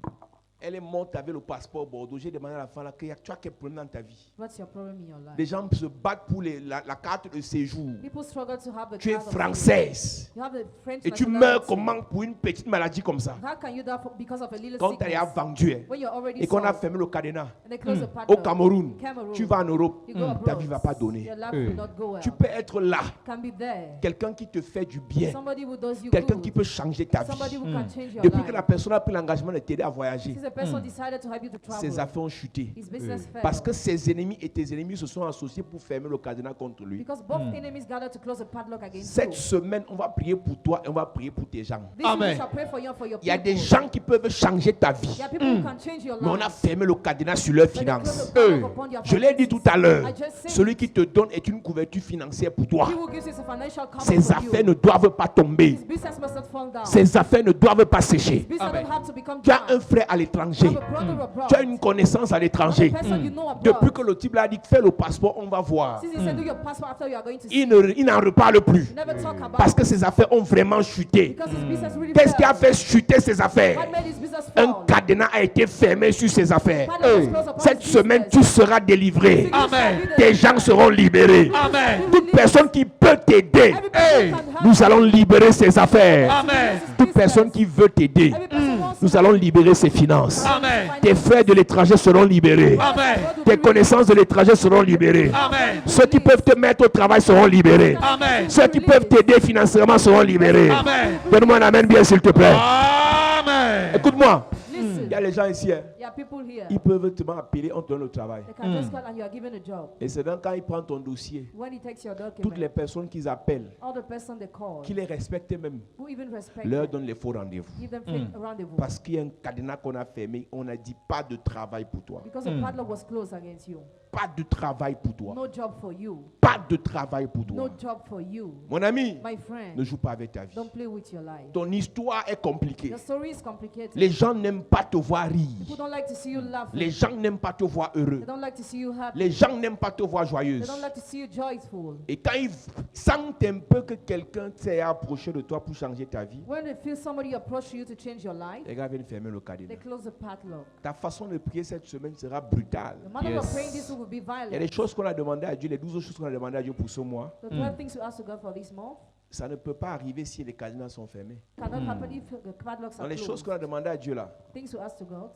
Elle est morte avec le passeport Bordeaux. J'ai demandé à la femme, là, tu as quel problème dans ta vie? What's your problem in your life? Les gens se battent pour la carte de séjour. People struggle to have the Tu es card of française. You have a French Et tu meurs nationality. comment pour une petite maladie comme ça? How can you die because of a little Quand tu as sickness? vendu hein, When you're already et qu'on a sold fermé le cadenas and they close the au padlock. Cameroun, Cameroun. tu vas en Europe, You go ta abroad. vie ne va pas donner. Your life will not go well. Tu peux être là, Can be there. quelqu'un qui te fait du bien, Somebody who does you quelqu'un good. qui peut changer ta Somebody vie. who can change your Depuis life. que la personne a pris l'engagement de t'aider à voyager, Since the person decided to help you to travel, ses affaires ont chuté. his business failed. Parce que ses ennemis et tes ennemis se sont associés pour fermer le cadenas contre lui. Because both enemies gathered to close the padlock against Cette you. semaine, on va prier pour toi et on va prier pour tes gens. This week Amen. we shall pray for you and for your Il y a people. des gens qui peuvent changer ta vie, There are people who can change your mais on a life. fermé le cadenas sur leurs But they close finances. the padlock upon your Je l'ai dit finances. tout à l'heure, I just said celui qui te donne est une couverture financière pour toi. he who gives you a financial cover Ses for affaires you. ne doivent pas tomber. His business must not fall down. Ses affaires ne doivent pas sécher. Business Amen. don't have to become Tu as dry. un frère à You l'étranger. have a brother abroad. Tu as une connaissance à l'étranger. You have a person you know abroad. Depuis que le type l'a dit, fais le passeport, on va voir. Since he said do your passport after you are going to see, Il n'en reparle plus. you never talk about Parce it. que ses affaires ont vraiment chuté. Because his business really Qu'est-ce qui a failed. fait chuter ses affaires? What made his business fall? Un cadenas a été fermé sur ses affaires. Padlock was closed upon Cette his semaine, tu business. seras délivré. Amen. Tes gens seront libérés. Amen. Toute personne qui peut t'aider, Every person Hey. can help nous allons libérer ses affaires. Amen. Toute personne qui veut t'aider, Every person wants nous allons libérer ses finances. Amen. Tes frères de l'étranger seront libérés. Amen. Tes connaissances de l'étranger seront libérées. Amen. Ceux qui peuvent te mettre au travail seront libérés. Amen. Ceux qui peuvent t'aider financièrement seront libérés. Amen. Donne-moi un amen bien s'il te plaît. Amen. Écoute-moi, Listen, il y a les gens ici, hein, there are people here. ils peuvent te appeler, on te donne le travail. They can just call and you are given a job. Et c'est donc quand ils prennent ton dossier, When he takes your toutes les document, personnes qu'ils appellent, all the person they call, qui les respectent même, who even respect leur them, donnent les faux rendez-vous. give them fake rendezvous. Parce qu'il y a un cadenas qu'on a fermé, on a dit pas de travail pour toi. Because the padlock was closed against you. Pas de travail pour toi. No job for you. Pas de travail pour No toi. job for you. Mon ami, My friend, ne joue pas avec ta vie. don't play with your life. Ton histoire est compliquée. Your story is complicated. Les gens n'aiment pas te voir rire. People don't like to see you laughing. Les gens n'aiment pas te voir heureux. They don't like to see you happy. Les gens n'aiment pas te voir They joyeuse. don't like to see you joyful. Et quand ils sentent un peu que quelqu'un s'est approché de toi pour changer ta vie, When they feel somebody approach you to change your life, les gars viennent fermer le they cadenas. close the padlock. Ta façon de prier cette semaine sera brutale. The manner Yes. of praying this will be Il y a violent. des choses qu'on a demandé à Dieu, les 12 choses qu'on a demandé à Dieu pour ce mois. The 12 things you ask to God for this month Ça ne peut pas arriver si les cadenas sont fermés. cannot happen if the padlocks Dans are les choses closed. qu'on a demandé à Dieu là, Things you ask to God,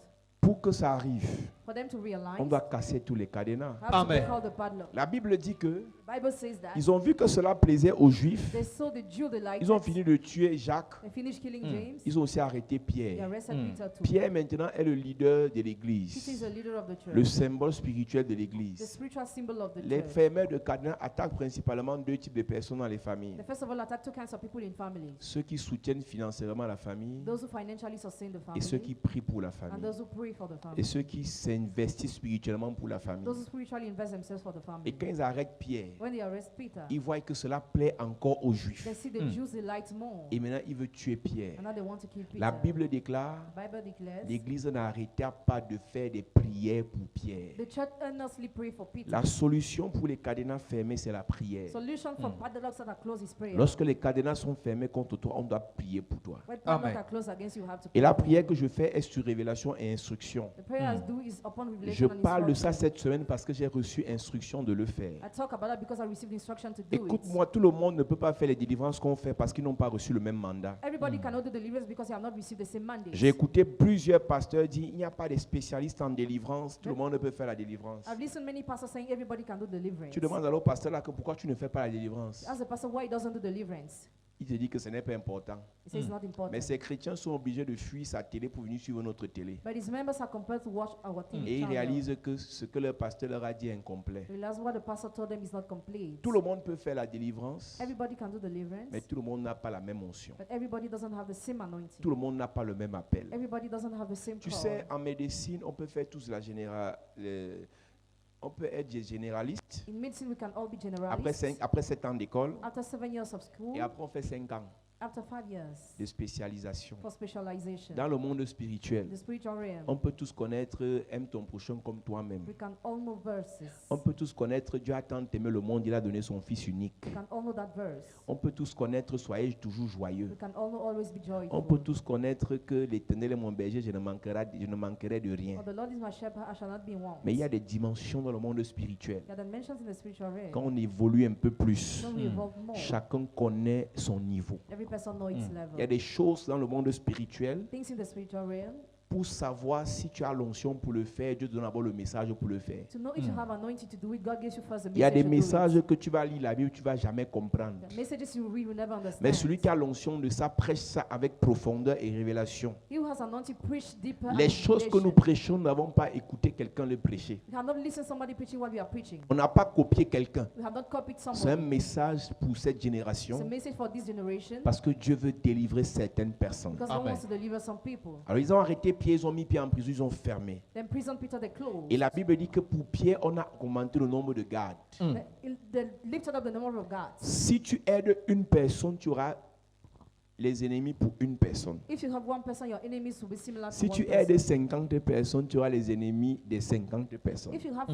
Pour que ça arrive, For them to realize, on doit casser tous les cadenas. we have to Amen. break all the padlock. La Bible dit que The Bible says that ils ont vu que cela plaisait aux Juifs. they saw the Jew they liked. Ils ont fini de tuer Jacques. They finished killing James. Ils ont aussi arrêté They Pierre. arrested Peter too. Pierre maintenant est le leader de Peter is l'église, the leader of the church. le symbole spirituel de The l'église. spiritual symbol of the Les church. fermeurs de cadenas attaquent principalement deux types de personnes dans les familles. They first of all attack two kinds of people in families. Ceux qui soutiennent financièrement la famille Those who financially sustain the et ceux qui family, prient pour la and famille. those who pray for the Et family. ceux qui s'investissent spirituellement pour la famille. Those who spiritually invest themselves for the Et family. quand ils arrêtent Pierre, When they arrest Peter, ils voient que cela plaît encore aux Juifs. they see the Jews they liked more, Et maintenant, ils veulent tuer Pierre. and now they want to kill Peter. La Bible déclare, The Bible declares l'Église n'arrêta pas de faire des prières pour Pierre. the church earnestly pray for Peter. La solution pour les cadenas fermés, c'est la prière. Solution for padlocks that are closed is prayer. Lorsque les cadenas sont fermés contre toi, on doit prier pour toi. When padlocks Amen. are closed against you, you have to Et pray. la prière que je fais est sur révélation et instruction. The prayer I do is upon Je revelation and parle de ça instruction. cette semaine parce que j'ai reçu instruction de le faire. I talk about that because I received instruction to do it. Écoute-moi, tout le monde ne peut pas faire les délivrances qu'on fait parce qu'ils n'ont pas reçu le même mandat. Everybody cannot do deliverance because they have not received the same mandate. J'ai écouté plusieurs pasteurs dire il n'y a pas de spécialistes en délivrance, tout le monde ne peut faire la délivrance. I've listened many pastors saying everybody can do deliverance. Tu demandes alors au pasteur là que pourquoi tu ne fais pas la délivrance. Ask the pastor why he doesn't do deliverance. Il te dit que ce n'est pas important. He says it's not important. Mais ces chrétiens sont obligés de fuir sa télé pour venir suivre notre télé. But his members are compelled to watch our TV Et ils channel. réalisent que ce que leur pasteur leur a dit est incomplet. They realize what the pastor told them is not complete. Tout le monde peut faire la délivrance, Everybody can do deliverance, mais tout le monde n'a pas la même onction. but everybody doesn't have the same anointing. Tout le monde n'a pas le même appel. Everybody doesn't have the same Tu call. sais, en médecine, on peut faire tous la on peut être généraliste. In medicine, we can all be Après generalists. 7 ans d'école, After 7 years of school, et après on fait 5 ans after 5 years de spécialisation. for specialization. Dans le monde spirituel, The spiritual realm, on peut tous connaître aime ton prochain comme toi-même. we can all know verses. On peut tous connaître Dieu a tant aimé le monde, il a donné son Fils unique. We can all know that verse. On peut tous connaître soyez toujours joyeux. We can all know always be joyful. On peut tous connaître que l'Éternel est mon berger, je ne manquerai de rien. For the Lord is my shepherd, I shall not be in want. Mais il y a des dimensions dans le monde spirituel. There are dimensions in the spiritual realm. Quand on évolue un peu plus, When we evolve more, chacun connaît son niveau. every person knows its level. Il y a des choses dans le monde spirituel. Things in the spiritual realm. Pour savoir si tu as l'onction pour le faire, Dieu te donne d'abord le message pour le faire. To know if you have anointing to do it, God gives you first the Il y a des message to do messages que tu vas lire la Bible, tu ne vas jamais comprendre. it. The messages you read, you never understand. Mais celui qui a l'onction de ça, prêche ça avec profondeur et révélation. He who has anointing preach deeper. Les and choses que nous revelation. prêchons, nous n'avons pas écouté quelqu'un le prêcher. We have not listened to somebody preaching what we are preaching. On n'a pas copié quelqu'un. We have not copied C'est un somebody. message pour cette It's a génération message for this generation parce que Dieu veut délivrer certaines personnes. because God Amen. wants to deliver some people. Alors ils ont arrêté Pierre, ils ont mis Pierre en prison, ils ont fermé. Then prison Peter they closed. Et la Bible dit que pour Pierre, on a augmenté le nombre de gardes. They lifted up the number of guards. Si tu aides une personne, tu auras les ennemis pour une personne. If you have one person, your enemies will be similar Si to tu one person. aides 50 personnes, tu auras les ennemis des 50 personnes. If you have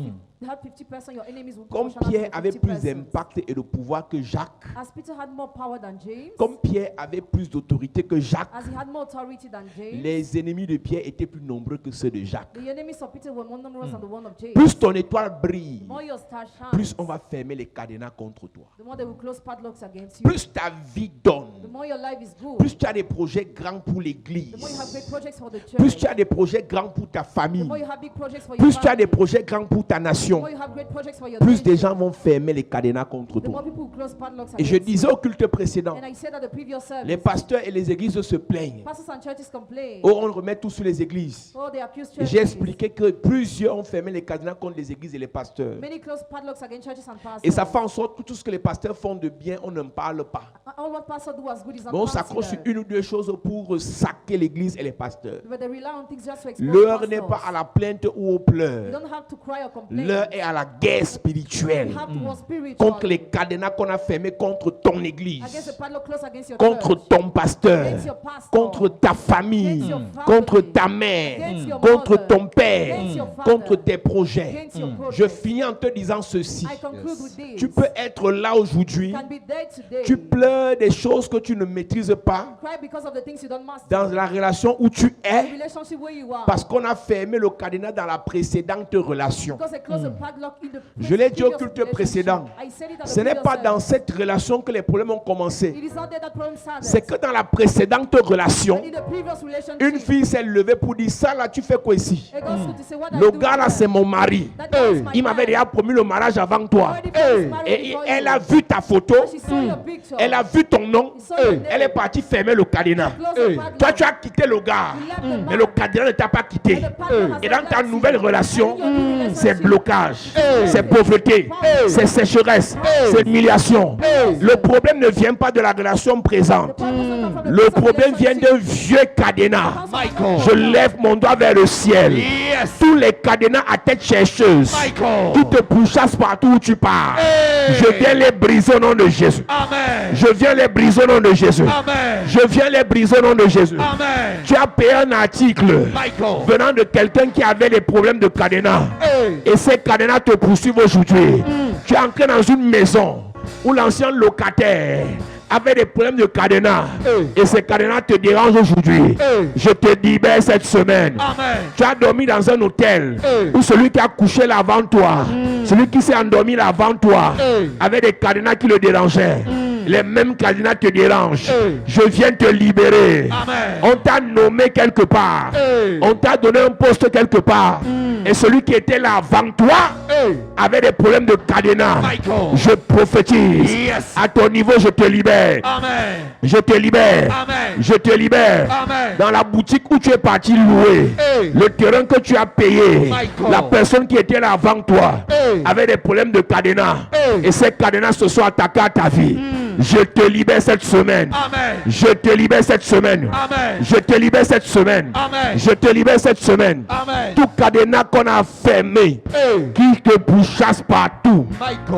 50%, your enemies will be Comme proportional Pierre to avait 50 plus persons. d'impact et de pouvoir que Jacques, As Peter had more power than James, comme Pierre avait plus d'autorité que Jacques, as he had more authority than James, les ennemis de Pierre étaient plus nombreux que ceux de Jacques. the enemies of Peter were more numerous than the one of James. Plus ton étoile brille, The more your star shines, plus on va fermer les cadenas contre toi. the more they will close padlocks against you. Plus ta vie donne, The more your life is good, plus tu as des projets grands pour l'église, the more you have great projects for the church. plus tu as des projets grands pour ta The famille, more you have big projects for your plus tu as family. des projets grands pour ta The nation, more you have great projects for your plus des nation. gens vont fermer les cadenas contre The more toi. people will close padlocks Et je against disais au culte précédent, you. And I said at the previous service, les pasteurs et les églises se plaignent. pastors and churches complain. Oh, on remet tout sur les églises. Oh, they accuse Et churches. j'ai expliqué que plusieurs ont fermé les cadenas contre les églises et les pasteurs. Many close padlocks against churches and pastors. Et ça fait en sorte que tout ce que les pasteurs font de bien, on ne parle pas. All what pastors do as good is not Mais on s'accroche sur considered. une ou deux choses pour saquer l'église et les pasteurs. But they rely on things just to expose L'heure n'est pastors. pas à la plainte ou aux You pleurs. don't have to cry or complain. L'heure est à la guerre spirituelle You have to war spiritually contre les cadenas qu'on a fermés contre ton église, against the padlock close against your contre church, ton pasteur, against your pastor, contre ta famille, against your family, contre ta mère, against your contre mother, ton père, against your father, contre tes projets. against your projects. Je finis en te disant ceci. I conclude with this. Tu peux être là aujourd'hui, You can be there today. tu pleures des choses que tu ne maîtrises maîtrises pas, Cry because of the things you don't master. dans la relation où tu The es, relationship where you are. parce qu'on a fermé le cadenas dans la précédente relation. Because they close the padlock in the Je l'ai dit au previous culte relationship. précédent. I said it at the Ce n'est previous pas service. dans cette relation que les problèmes ont commencé. It is not there that problem started. C'est que dans la précédente relation, But in the previous relationship, une fille s'est levée pour dire ça là, tu fais quoi ici? a girl stood to say, what are Le you doing gars là, here? c'est mon mari. That guy is my Il m'avait man. déjà promis le mariage avant toi. Already promised marriage Et before elle you. a vu ta photo, She saw your picture. elle a vu ton nom, She saw your name. elle est partie fermer le cadenas. Close the padlock. Toi, tu as quitté le gars, You left the mais man. le cadenas ne t'a pas quitté. And the padlock has Et dans not ta left nouvelle you. relation, And in your new relationship, c'est blocage, c'est pauvreté, c'est sécheresse, c'est humiliation. Le problème ne vient pas de la relation présente. the problem does not come from the Le present problème vient relationship. d'un vieux cadenas. Michael. Je lève mon doigt vers le ciel. Yes. Tous les cadenas à tête chercheuse Michael. qui te pourchassent partout où tu pars, Hey. je viens les briser au nom de Jésus. Amen. Je viens les briser au nom de Jésus. Amen. Je viens les briser au nom de Jésus. Amen. Tu as payé un article Michael. venant de quelqu'un qui avait des problèmes de cadenas. Hey. Et ces cadenas te poursuivent aujourd'hui. Tu es entré dans une maison où l'ancien locataire avait des problèmes de cadenas. Et ces cadenas te dérangent aujourd'hui. Je te libère cette semaine. Amen. Tu as dormi dans un hôtel où celui qui a couché là avant toi, celui qui s'est endormi là avant toi, avait des cadenas qui le dérangeaient. Les mêmes cadenas te dérangent. Je viens te libérer. Amen. On t'a nommé quelque part. On t'a donné un poste quelque part. Et celui qui était là avant toi avait des problèmes de cadenas. Michael. Je prophétise. Yes. À ton niveau, je te libère. Amen. Je te libère. Amen. Je te libère. Amen. Dans la boutique où tu es parti louer, le terrain que tu as payé, Michael. la personne qui était là avant toi avait des problèmes de cadenas. Et ces cadenas se sont attaqués à ta vie. Je te libère cette semaine. Amen. Je te libère cette semaine. Amen. Je te libère cette semaine. Amen. Je te libère cette semaine. Amen. Tout cadenas qu'on a fermé, qui te pourchasse partout,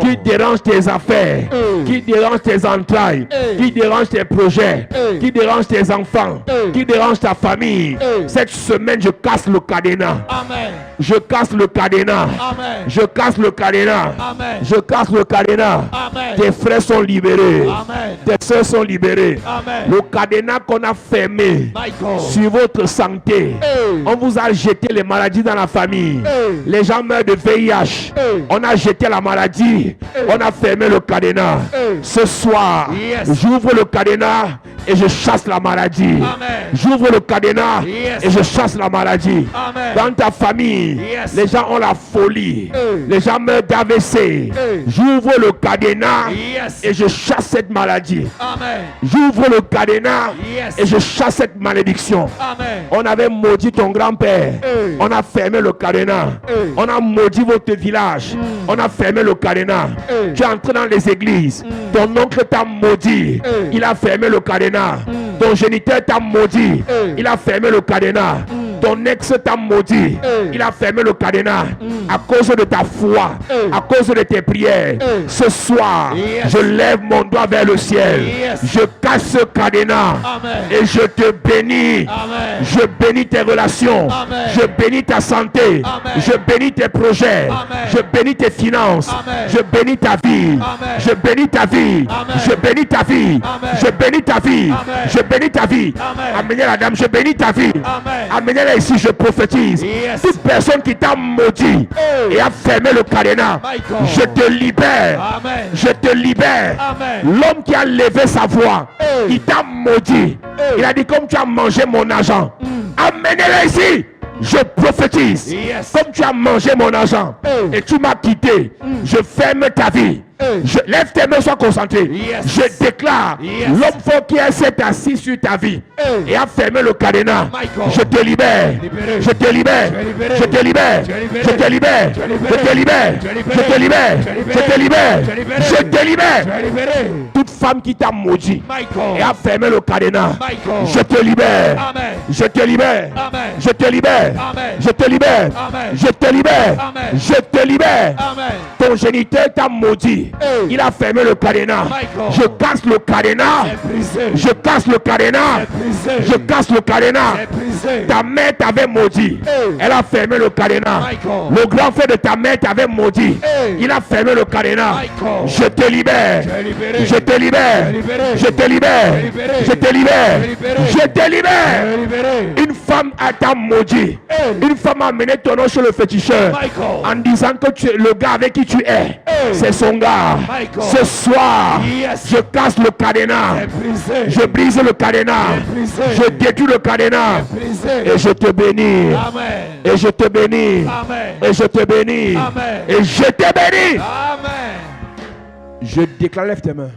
qui Michael. dérange tes affaires, qui dérange tes entrailles, qui dérange tes projets, qui dérange tes enfants, qui dérange ta famille. Cette semaine, je casse le cadenas. Amen. Je casse le cadenas. Amen. Je casse le cadenas. Amen. Je casse le cadenas. Amen. Tes frères sont libérés. Amen. Tes soeurs sont libérées. Amen. Le cadenas qu'on a fermé Michael. sur votre santé. On vous a jeté les maladies dans la famille. Les gens meurent de VIH. On a jeté la maladie. On a fermé le cadenas. Ce soir, Yes. j'ouvre le cadenas et je chasse la maladie. Amen. J'ouvre le cadenas Yes. et je chasse la maladie. Amen. Dans ta famille, Yes. les gens ont la folie. Les gens meurent d'AVC. J'ouvre le cadenas Yes. et je chasse cette maladie. Amen. J'ouvre le cadenas Yes. et je chasse cette malédiction. Amen. On avait maudit ton grand-père. On a fermé le cadenas. On a maudit votre village. On a fermé le cadenas. Tu es entré dans les églises. Ton oncle t'a maudit. Il a fermé le cadenas. Ton géniteur t'a maudit. Il a fermé le cadenas. Ton ex t'a maudit. Il a fermé le cadenas. À cause de ta foi. À cause de tes prières. Ce soir, Yes. je lève mon doigt vers le ciel. Yes. Je casse ce cadenas. Amen. Et je te bénis. Amen. Je bénis tes relations. Amen. Je bénis ta santé. Amen. Je bénis tes projets. Amen. Je bénis tes finances. Amen. Je bénis ta vie. Amen. Je bénis ta vie. Amen. Je bénis ta vie. Amen. Je bénis ta vie. Amen. Je bénis ta vie. Amen. Amenez la dame, je bénis ta vie. Amen. Amenez-la ici, je prophétise. Yes. Toute personne qui t'a maudit et a fermé le cadenas, Michael. je te libère. Amen. Je te libère. Amen. L'homme qui a levé sa voix, il t'a maudit. Il a dit, comme tu as mangé mon argent, amenez-le ici. Je prophétise. Yes. Comme tu as mangé mon argent et tu m'as quitté, je ferme ta vie. Je lève tes mains, sois concentré. Yes. Je déclare, Yes. l'homme fort qui s'est assis sur ta vie et a fermé le cadenas. Michael. Je te libère. Libéré. Je te libère. Tu es libéré. Je te libère. Tu es libéré. Je te libère. Tu es libéré. Je te libère. Tu es libéré. Je te libère. Tu es libéré. Je te libère. Tu es libéré. Je te libère. Tu es libéré. Toute femme qui t'a maudit Michael. et a fermé le cadenas, Michael. je te libère. Amen. Je te libère. Amen. Je te libère. Amen. Je te libère. Amen. Je te libère. Amen. Je te libère. Amen. Ton géniteur t'a maudit maudit. Il a fermé le cadenas. Michael. Je casse le cadenas. C'est brisé. Je casse le cadenas. C'est brisé. Je casse le cadenas. C'est brisé. Ta mère t'avait maudit. Elle a fermé le cadenas. Michael. Le grand frère de ta mère t'avait maudit. Il a fermé le cadenas. Michael. Je te libère. Tu es libéré. Je te libère. Tu es libéré. Je te libère. Tu es libéré. Je te libère. Tu es libéré. Je te Tu es libère. libéré. Une femme a t'a maudit. Une femme a amené ton nom chez le féticheur Michael. en disant que tu es le gars avec qui tu es. C'est son gars. Michael. Ce soir, Yes. je casse le cadenas. C'est brisé. Je brise le cadenas. C'est brisé. Je détruis le cadenas. Brisé. Et je te bénis. Amen. Et je te bénis. Amen. Et je te bénis. Amen. Et je te bénis. Amen. Je déclare, lève tes mains.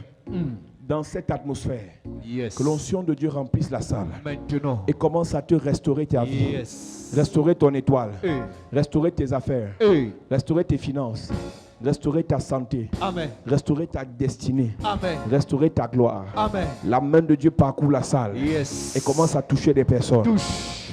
Dans cette atmosphère, Yes. que l'onction de Dieu remplisse la salle Maintenant. et commence à te restaurer ta vie, Yes. restaurer ton étoile, Hey. restaurer tes affaires, Hey. restaurer tes finances, restaurer ta santé, Amen. restaurer ta destinée, Amen. restaurer ta gloire. Amen. La main de Dieu parcourt la salle Yes. et commence à toucher des personnes. Touche.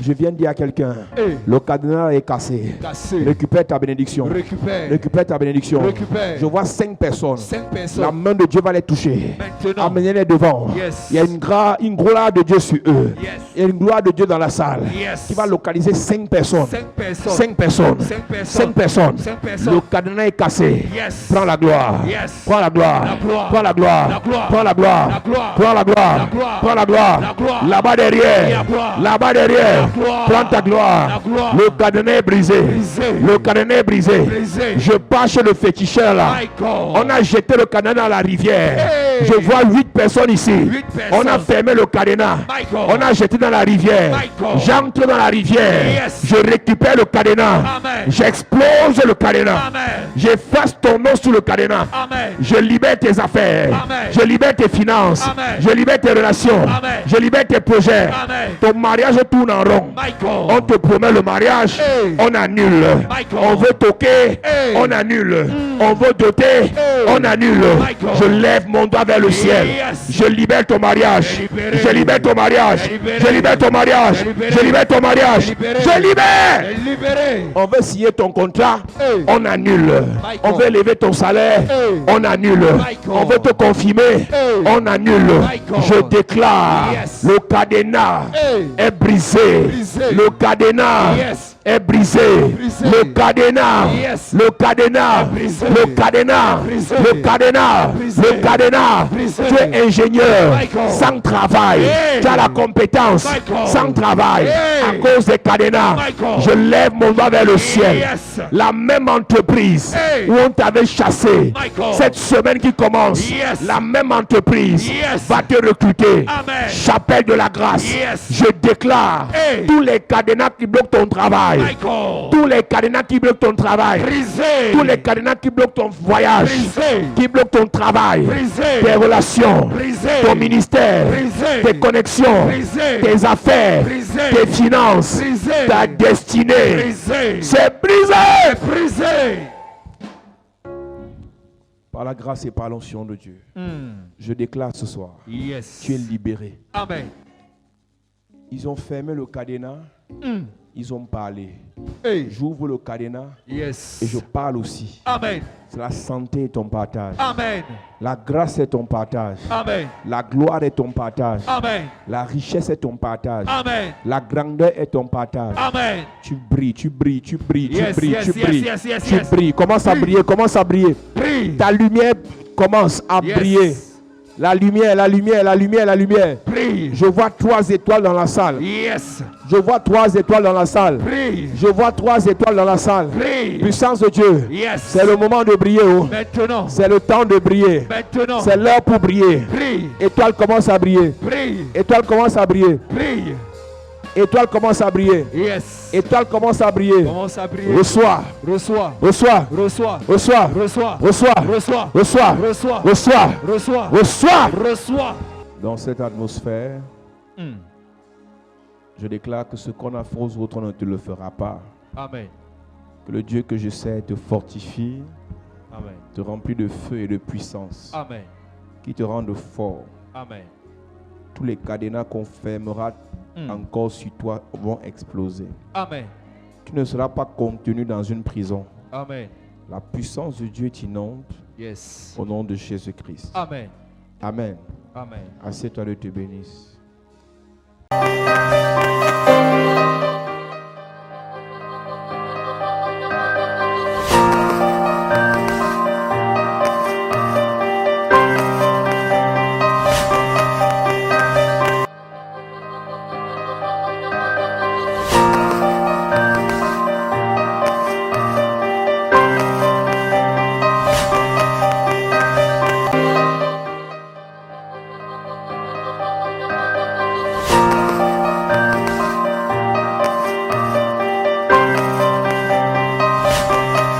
Je viens de dire à quelqu'un, Hey. le cadenas est cassé. Cassé. Récupère ta bénédiction. Récupère. Récupère ta bénédiction. Récupère. Je vois 5 personnes. 5 La personnes. main de Dieu va les toucher. Maintenant. Amenez-les devant. Yes. Il y a une gloire de Dieu sur eux. Yes. Il y a une gloire de Dieu dans la salle. Yes. Qui va localiser 5 personnes. 5 personnes. 5 personnes. 5 personnes. 5 personnes. 5 personnes. Le cadenas est cassé. Yes. Prends la gloire. Yes. Prends la gloire. La gloire. Prends la gloire. La gloire. Prends la gloire. La gloire. Prends la gloire. La gloire. Prends la gloire. La gloire. Là-bas derrière. La gloire. Là-bas derrière. La gloire. Prends ta gloire. La gloire. Le cadenas est brisé. Brisé. Le cadenas est brisé. Brisé. Je pars chez le féticheur là. Michael. On a jeté le cadenas dans la rivière. Hey. Je vois 8 personnes ici. 8 personnes. On a fermé le cadenas. Michael. On a jeté dans la rivière. Michael. J'entre dans la rivière. Yes. Je récupère le cadenas. Amen. J'explose le cadenas. Amen. J'efface ton nom sur le cadenas. Amen. Je libère tes affaires. Amen. Je libère tes finances. Amen. Je libère tes relations. Amen. Je libère tes projets. Amen. Ton mariage tourne en rond. Michael. On te promet le mariage. Hey. On annule. Michael. On veut toquer. Hey. On annule. On veut doter. Hey. On annule. Michael. Je lève mon doigt vers le ciel. Yes. Je libère ton mariage. Je libéré. Je libère ton mariage. Je libéré. Je libère ton mariage. Je libéré. Je libère ton mariage. Je libéré. Je libère. Libéré. On veut signer ton contrat, Hey. on annule. Michael. On veut élever ton salaire, Hey. on annule. Michael. On veut te confirmer, Hey. on annule. Michael. Je déclare, Yes. le cadenas Hey. est brisé. Brisé. Le cadenas Yes. est brisé. Brisé. Le cadenas, Yes. le cadenas, Brisé. le cadenas, Brisé. le cadenas, Brisé. le cadenas. Brisé. Tu es ingénieur Michael. sans travail. Hey. Tu as la compétence Michael. sans travail Hey. à cause des cadenas. Michael. Je lève mon doigt vers le ciel. Yes. La même entreprise Hey. où on t'avait chassé Michael. cette semaine qui commence, Yes. la même entreprise Yes. va te recruter. Amen. Chapelle de la grâce. Yes. Je déclare Hey. tous les cadenas qui bloquent ton travail. Michael. Tous les cadenas qui bloquent ton travail. Brisé. Tous les cadenas qui bloquent ton voyage. Brisé. Qui bloquent ton travail. Brisé. Tes relations. Brisé. Ton ministère. Brisé. Tes connexions. Brisé. Tes affaires. Brisé. Tes finances. Brisé. Ta destinée. Brisé. C'est brisé. Brisé. Par la grâce et par l'onction de Dieu, je déclare ce soir, Yes. tu es libéré. Amen. Ils ont fermé le cadenas, ils ont parlé. Hey. J'ouvre le cadenas Yes. et je parle aussi. Amen. La santé est ton partage. Amen. La grâce est ton partage. Amen. La gloire est ton partage. Amen. La richesse est ton partage. Amen. La grandeur est ton partage. Amen. Tu brilles, tu brilles, tu brilles, Yes, tu brilles, yes, tu yes, brilles. yes, yes, Tu yes. brilles. Commence à briller, commence à briller. Prie. Ta lumière commence à Yes. briller. La lumière, la lumière, la lumière, la lumière. Prie. Je vois 3 étoiles dans la salle. Yes. Je vois 3 étoiles dans la salle. Prie. Je vois 3 étoiles dans la salle. Prie. Puissance de Dieu. Yes. C'est le moment de briller. Oh. Maintenant. C'est le temps de briller. Maintenant. C'est l'heure pour briller. Prie. Étoile commence à briller. Prie. Étoile commence à briller. Prie. Étoile commence à briller. Yes. Étoile commence à briller. Commence à prier. Reçois. Reçois. Reçois. Reçois. Reçois. Reçois. Reçois. Reçois. Reçois. Reçois. Reçois. Reçois. Reçois. Reçois. Dans cette atmosphère, je déclare que ce qu'on a fait aux autres, on ne te le fera pas. Amen. Que le Dieu que je sais te fortifie, Amen. te remplit de feu et de puissance, Amen. qui te rende fort. Amen. Tous les cadenas qu'on fermera encore sur toi vont exploser. Amen. Tu ne seras pas contenu dans une prison. Amen. La puissance de Dieu t'inonde Yes. au nom de Jésus-Christ. Amen. Amen. Amen. Assieds-toi, Dieu te bénisse.